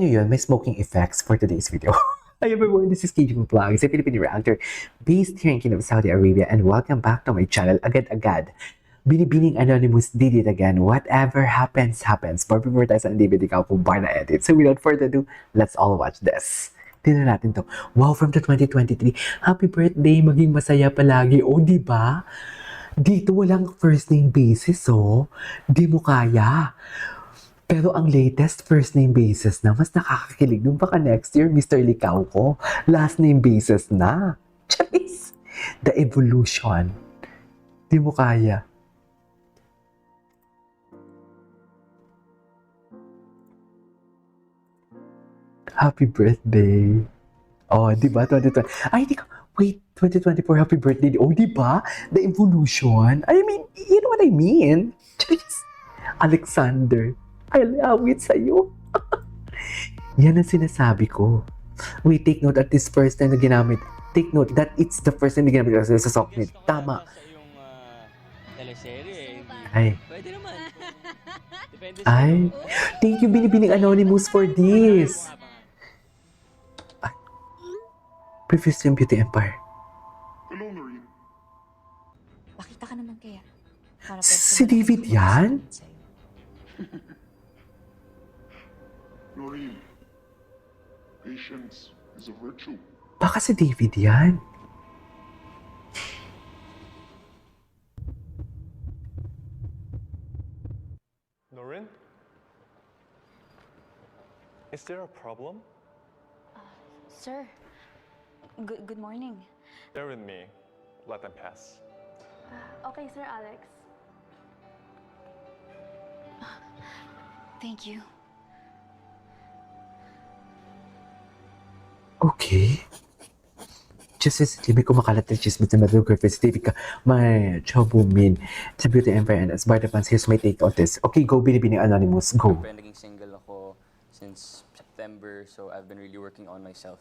nyo yun, may smoking effects for today's video. Hi everyone, this is KJ Vlogs, a Filipino reactor based here in Kingdom of Saudi Arabia, and welcome back to my channel, agad-agad. Binibining Anonymous did it again. Whatever happens, happens. Before tayo sa DVD ka kung bar na edit. So without further ado, let's all watch this. Tingnan natin to. Wow, from the 2023. Happy birthday, maging masaya palagi. O, di ba? Dito walang first name basis, oh. Di mo kaya. Pero ang latest first name basis na, mas nakakakilig. Nung baka next year, Mr. Likaw ko, last name basis na. Charis! The evolution. Di mo kaya. Happy birthday. Oh, di ba? 2020. Ay, di ka. Wait, 2024, happy birthday. Oh, di ba? The evolution. I mean, you know what I mean? Charis! Alexander. I love it sa'yo. Yan ang sinasabi ko. Wait, take note at this first time na ginamit. Take note that it's the first time na ginamit sa Socknet. Tama. Teleserye. Ay. Pwede naman. Depende sa Ay. Thank you, Binibining Anonymous, for this. Ay. Previous yung Beauty Empire. Hello, Noreen. Pakita ka naman kaya. Para Si David yan? Noreen, patience is a virtue. Baka si David yan. Noreen? Is there a problem? Sir, good morning. They're with me. Let them pass. Okay, Sir Alex. Thank you. Okay. Just as may kumakalat na chismis na Madruga Festivity ka, may Chobumin sa Beauty Empire and as Barda Pants, here's my take on this. Okay, go, Binibining Anonymous, go. Siyempre, naging single ako since September, so I've been really working on myself.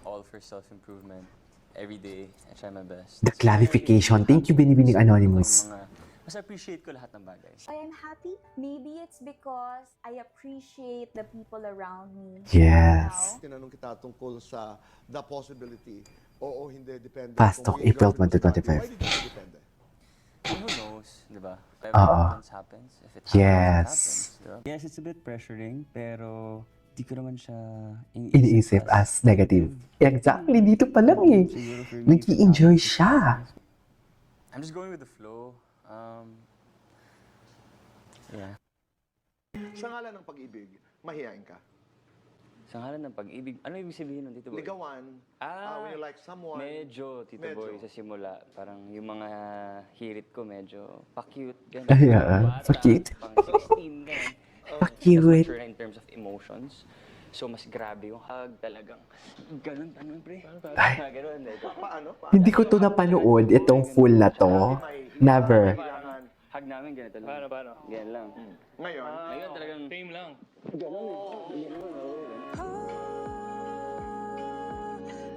All for self-improvement. Every day, I try my best. The clarification. Thank you, Binibining Anonymous. Mas appreciate ko lahat ng bagay. I am happy. Maybe it's because I appreciate the people around me. Yes. Tinanong kita tungkol sa the possibility. Oo, hindi, depende. Fast Kung Talk, may April girlfriend ka, 2025. why did it depende? Who knows, di ba? If Oo. happens. If it happens, Yes. it happens. Di ba? Yes, it's a bit pressuring, pero di ko naman siya Iniisip as negative. Exactly, dito pa lang eh. Siguro for me, Nag-i-enjoy siya. I'm just going with the flow. Yeah. Sa ngalan ng pag-ibig, mahihain ka. Sa ngalan ng pag-ibig, ano ibig sabihin nun, Tito Boy? Ligawan, when you like someone. Medyo, Tito Medyo. Boy, sa simula. Parang yung mga hirit ko medyo pa-cute. Ganun. Ay, Bata, pa-cute? Pang 16, ganun. Pa-cute. Mature na in terms of emotions. So, mas grabe yung hug talagang. Ganun, pre. Ganun, Paano? Hindi ko to napanood, itong full na to. Never. Hug namin ganito lang. Paano? Ganyan lang. Ngayon, Ngayon talagang... Same lang.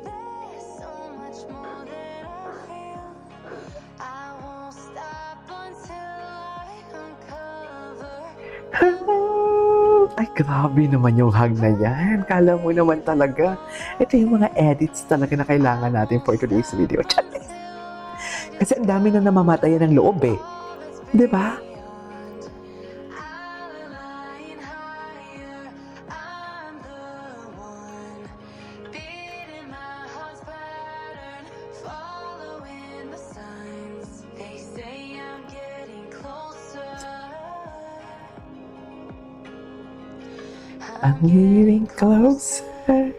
There's so much more that I feel. I won't stop until I uncover. Ay, grabe naman yung hug na yan. Kala mo naman talaga. Ito yung mga edits talaga na kailangan natin for today's video. Charis. Kasi ang dami na namamatayan ng loob eh. Di ba? Flying higher, I'm the one. Beating my heart's pattern, following the signs. They say I'm getting closer. I'm getting closer.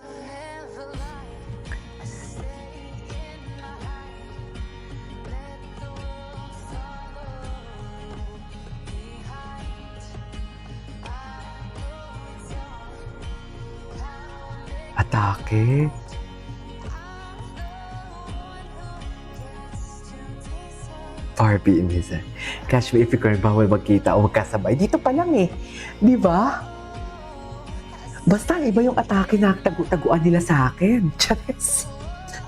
Never lie. I stay in my hide. Let the world follow behind. I know it's all Atake. Barbie in his Catch me if you can, bawal magkita o magkasabay. Dito pa lang eh. Di ba? Basta iba yung atake na tagu-taguan nila sa akin. Charis.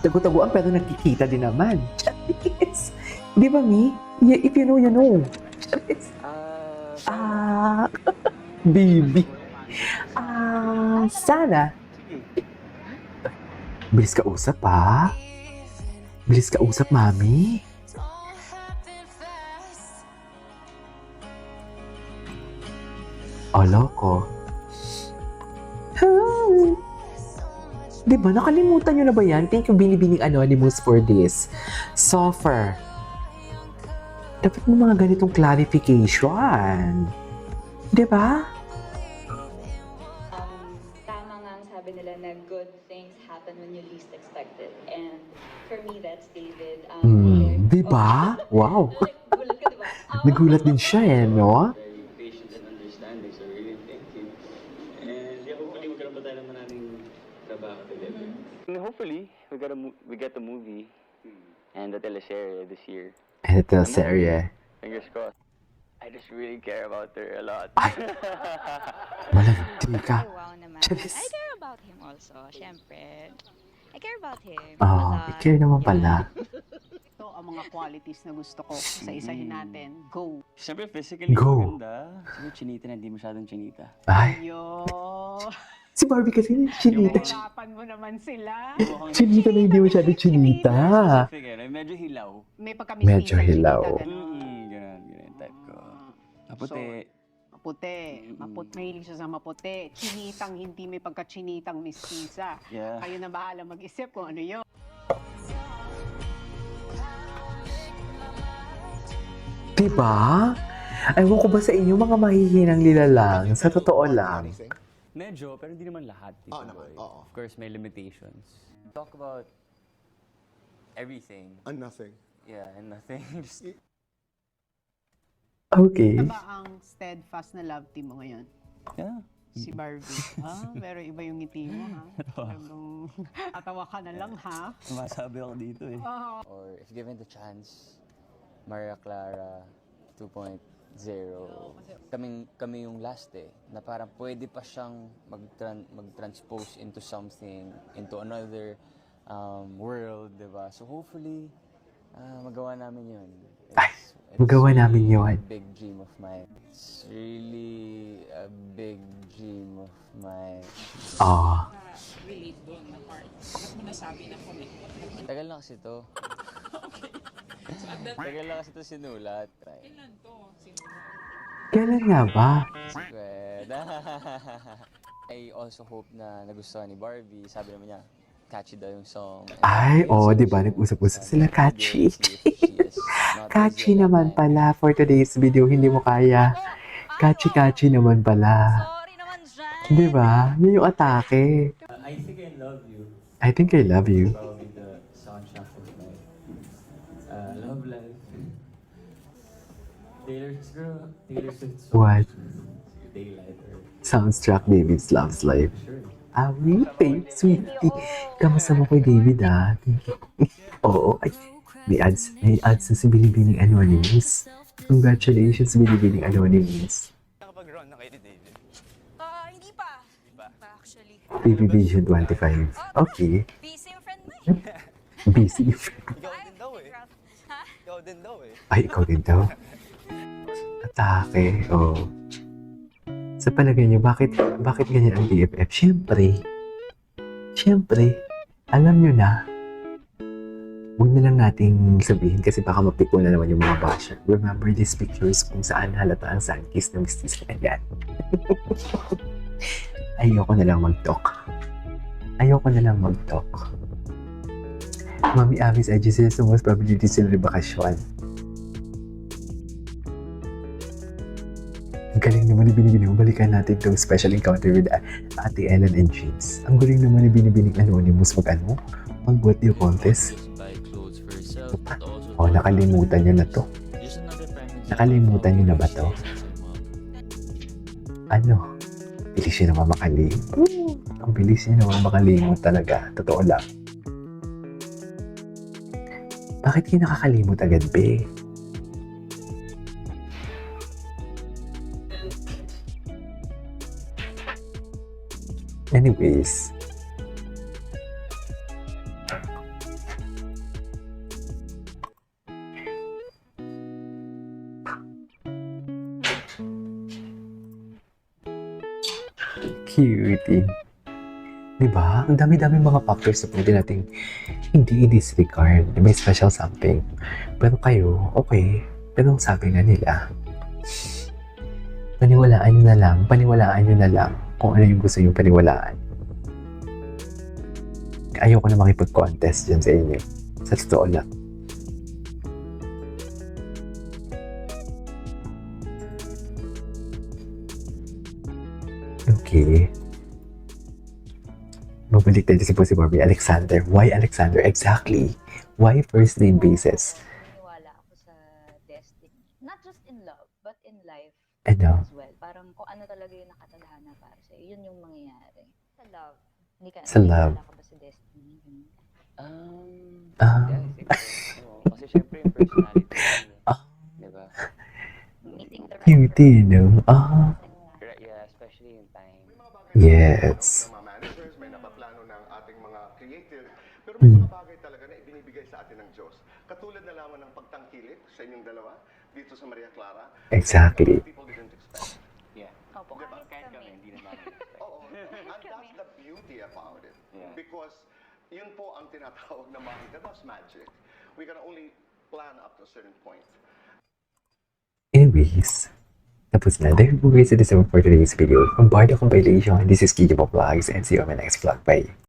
Tagu-taguan pero nakikita din naman. Charis. Di ba, Mi? If you know, you know. Charis. Baby. Sana. Bilis ka usap, ha? Bilis ka usap, Mami. don't happen fast. Loko. Di ba? Nakalimutan nyo na ba yan? Thank you, Binibining Anonymous, for this. Suffer. Dapat mo mga ganitong clarification. Di ba? Tama nga ang sabi nila na good things happen when you least expect it. And for me, that's David. Di ba? Wow. Gulat ka, diba? Nagulat din siya eh, no? Very patient and understanding, so really thank you. And yeah, hopefully magkaroon pa tayo naman nating trabaho together. And hopefully, we get the movie and the teleserye this year. And ito, serye. Fingers crossed. I just really care about her a lot. Malandi ka. Ay, wow naman. Charis. I care about him also, syempre. I care about him. Care naman pala. Ito ang mga qualities na gusto ko sa isahin natin. Go! Siyempre, physically Go. maganda. Siguro chinita na, hindi masyadong chinita. Ay, Yo! si Barbie kasi chinita. Hirapan mo naman sila. Chinita na hindi masyadong chinita. Specific eh, medyo hilaw. May Medyo hilaw. Ganun type ko. Maputi. Maputi. Mahilig siya sa maputi. Chinitang hindi may pagka-chinitang mistisa. Yeah. Kayo na bahala mag-isip kung ano yun. Diba? Ewan ko ba sa inyo, mga mahihinang lang. Sa totoo lang. Medyo, pero hindi naman lahat. Tito naman, Boy. oo. Of course, may limitations. Talk about everything. And nothing. Yeah, and nothing. Just Okay. Ano ba ang steadfast na love team mo ngayon? yeah. Si Barbie. Pero iba yung ngiti mo, ha? Talagang tatawa ka na lang, ha? Masabi ako dito eh. Oo. Or if given the chance, Maria Clara 2.0. Kami yung last eh, na parang pwede pa siyang mag-transpose into something, into another world, diba? So hopefully, magawa namin yun. Magawa namin yun. A big dream of mine. It's really a big dream of mine. Tagal na kasi to. Tagal na kasi to sinulat. Kailan nga ba? Squid. I also hope na nagustuhan ni Barbie. Sabi naman niya, catchy daw yung song. Ay, diba? Nag-usap-usap sila. Catchy. Catchy naman pala for today's video. Hindi mo kaya. Catchy naman pala. Sorry naman dyan. Diba? Yun yung atake. I think I love you. I think I love you. Probably the soundtrack of my love life. Taylor Swift's song. What? Daylight or Soundtrack David's Love's Life. sure. Awit, sweetie. Kamusta mo kay David, ah? Oo. Ay, may ads na si Binibining Anonymous. Congratulations, Binibining Anonymous. Nakapag-run na kayo ni David. Hindi pa. Actually. TV Vision 25. Okay. Busy yung friend mo Busy. Ikaw din daw eh. Ha? Ikaw din daw eh. Ay, ikaw din daw. Atake, Sa palagay niyo, bakit ganyan ang BFF? Siyempre, alam niyo na. Huwag na lang nating sabihin kasi baka mapiko na naman yung mga basher. Remember these pictures kung saan halata ang sun-kiss ng mistis na yan. Ayoko na lang mag-talk. Mami Amis, I just said so most probably this will be bakasyon. Ang galing naman ni Binibining. Balikan natin itong special encounter with Ate Ellen and James. Ang galing naman ni Binibining Anonymous mag-birthday contest. Nakalimutan nyo na to. Nakalimutan nyo na ba to? Ano? Bilis nyo naman makalimut. Ang bilis nyo naman makalimut talaga. Totoo lang. Bakit kayo nakakalimut agad, be? Anyways, cutie. Diba? Ang dami-dami mga factors na pwede nating hindi i-disregard. May special something. Pero kayo, okay. Pero ang sabi nga nila, paniwalaan nyo na lang kung ano yung gusto nyo paniwalaan. Ayoko na makipag-contest dyan sa inyo. Sa totoo lang. Okay. Babalik tayo si Barbie. Alexander. Why Alexander? Exactly. Why first name basis? Naniwala ako sa destiny. Not just in love, but in life Ano? as well. Parang kung ano talaga yung nakatadhana para sa'yo, yun yung mangyayari. Sa love. Hindi ka, Sa love. naniniwala ka ba sa destiny? Ah. Yeah, siguro. Kasi syempre yung personality. Diba? Meeting the right Cutie, no? Ah. Yeah, especially in time. Yes. Ng mga managers, may napaplano ng ating mga creative, pero may mga bagay talaga na ibinibigay sa atin ng Diyos. Katulad na lamang ng pagtangkilik sa inyong dalawa, dito sa Maria Clara. Exactly. People didn't expect. Yeah. Opo, Diba? kahit Kahit kami. kami, hindi na namin expect. Oo. And that's the beauty about it. Yeah. Because yun po ang tinatawag na magic. That's magic. We can only plan up to a certain point. Anyways, tapos na. Dahil po guys sa December for today's video. From Bardo Compilation, this is Kijimo Vlogs and see you on my next vlog. Bye!